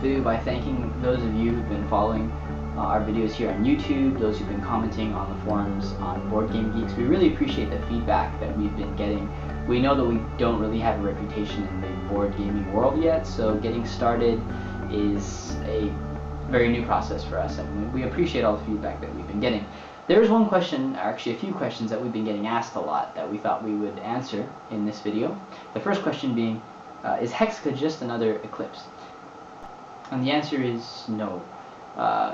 through by thanking those of you who've been following our videos here on YouTube, those who've been commenting on the forums on Board Game Geeks. We really appreciate the feedback that we've been getting. We know that we don't really have a reputation in the board gaming world yet, so getting started is a very new process for us, and we appreciate all the feedback that we've been getting. There's one question, or actually a few questions, that we've been getting asked a lot that we thought we would answer in this video. The first question being, is HEXICA just another Eclipse? And the answer is no.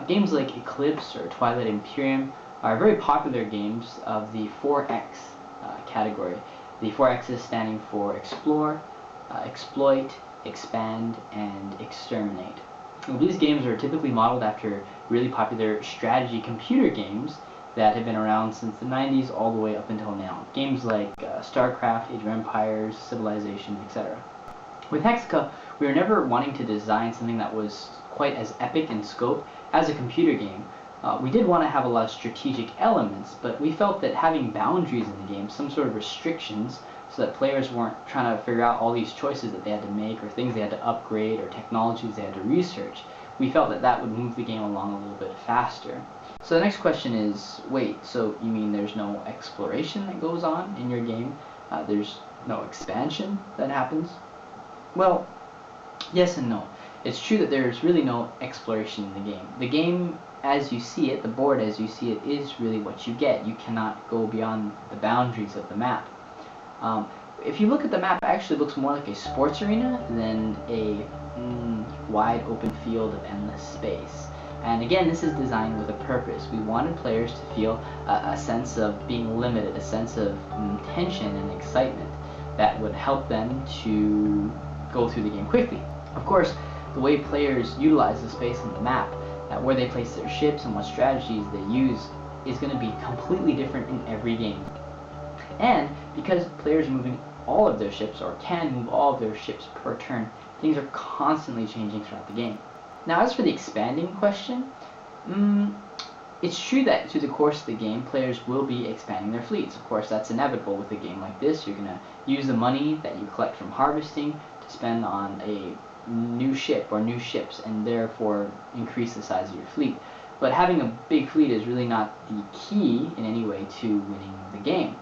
Games like Eclipse or Twilight Imperium are very popular games of the 4X category. The 4 X's standing for Explore, Exploit, Expand, and Exterminate. Well, these games are typically modeled after really popular strategy computer games that have been around since the 90s all the way up until now. Games like StarCraft, Age of Empires, Civilization, etc. With HEXICA, we were never wanting to design something that was quite as epic in scope as a computer game. We did want to have a lot of strategic elements, but we felt that having boundaries in the game, some sort of restrictions, so that players weren't trying to figure out all these choices that they had to make, or things they had to upgrade, or technologies they had to research, we felt that that would move the game along a little bit faster. So the next question is, wait, so you mean there's no exploration that goes on in your game? There's no expansion that happens? Well, yes and no. It's true that there's really no exploration in the game. The game as you see it, the board as you see it, is really what you get. You cannot go beyond the boundaries of the map. If you look at the map, it actually looks more like a sports arena than a wide open field of endless space. And again, this is designed with a purpose. We wanted players to feel a sense of being limited, a sense of tension and excitement that would help them to go through the game quickly. Of course, the way players utilize the space on the map, where they place their ships and what strategies they use, is going to be completely different in every game. And because players are moving all of their ships, or can move all of their ships per turn, things are constantly changing throughout the game. Now, as for the expanding question, it's true that through the course of the game, players will be expanding their fleets. Of course, that's inevitable with a game like this. You're going to use the money that you collect from harvesting to spend on a new ship or new ships, and therefore increase the size of your fleet. But having a big fleet is really not the key in any way to winning the game.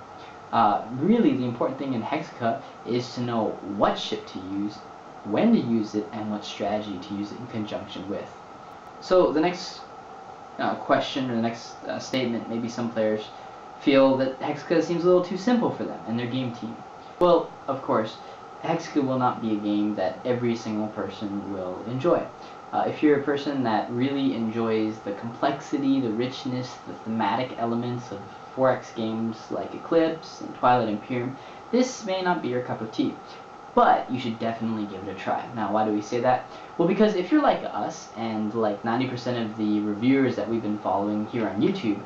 Really, the important thing in HEXICA is to know what ship to use, when to use it, and what strategy to use it in conjunction with. So the next question, or the next statement, maybe some players feel that HEXICA seems a little too simple for them and their game team. Well, of course, HEXICA will not be a game that every single person will enjoy. If you're a person that really enjoys the complexity, the richness, the thematic elements of 4X games like Eclipse and Twilight Imperium, this may not be your cup of tea. But you should definitely give it a try. Now, why do we say that? Well, because if you're like us, and like 90% of the reviewers that we've been following here on YouTube,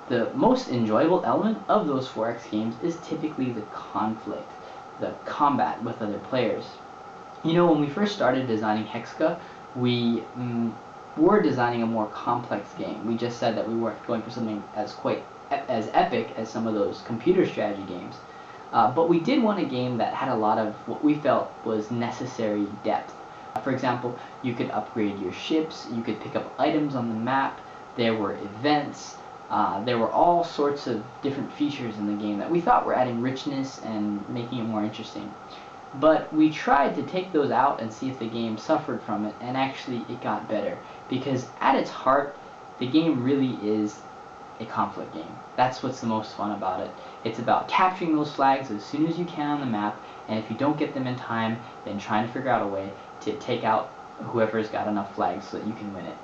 the most enjoyable element of those 4X games is typically the conflict, the combat with other players. You know, when we first started designing HEXICA, we were designing a more complex game. We just said that we weren't going for something as epic as some of those computer strategy games. But we did want a game that had a lot of what we felt was necessary depth. For example, you could upgrade your ships, you could pick up items on the map, there were events, there were all sorts of different features in the game that we thought were adding richness and making it more interesting. But we tried to take those out and see if the game suffered from it, and actually it got better. Because at its heart, the game really is a conflict game. That's what's the most fun about it. It's about capturing those flags as soon as you can on the map, and if you don't get them in time, then trying to figure out a way to take out whoever's got enough flags so that you can win it.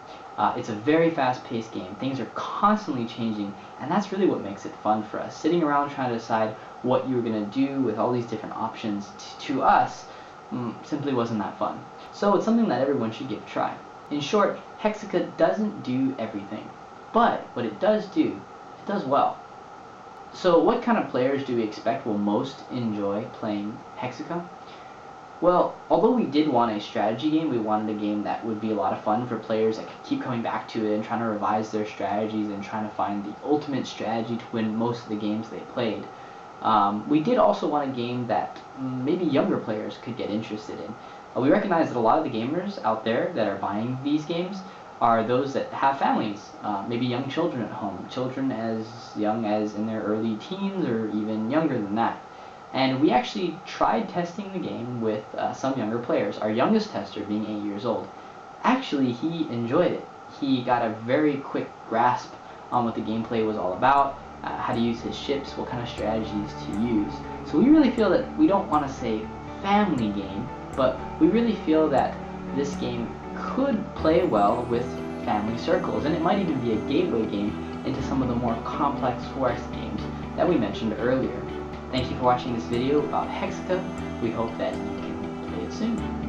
It's a very fast-paced game. Things are constantly changing, and that's really what makes it fun for us. Sitting around trying to decide what you were going to do with all these different options, to us, simply wasn't that fun. So it's something that everyone should give a try. In short, HEXICA doesn't do everything, but what it does do, it does well. So what kind of players do we expect will most enjoy playing HEXICA? Well, although we did want a strategy game, we wanted a game that would be a lot of fun for players that could keep coming back to it and trying to revise their strategies and trying to find the ultimate strategy to win most of the games they played. We did also want a game that maybe younger players could get interested in. We recognize that a lot of the gamers out there that are buying these games are those that have families, maybe young children at home, children as young as in their early teens or even younger than that. And we actually tried testing the game with some younger players, our youngest tester being 8 years old. Actually, he enjoyed it. He got a very quick grasp on what the gameplay was all about, how to use his ships, what kind of strategies to use. So we really feel that we don't want to say family game, but we really feel that this game could play well with family circles, and it might even be a gateway game into some of the more complex forest games that we mentioned earlier. Thank you for watching this video about HEXICA. We hope that you can play it soon.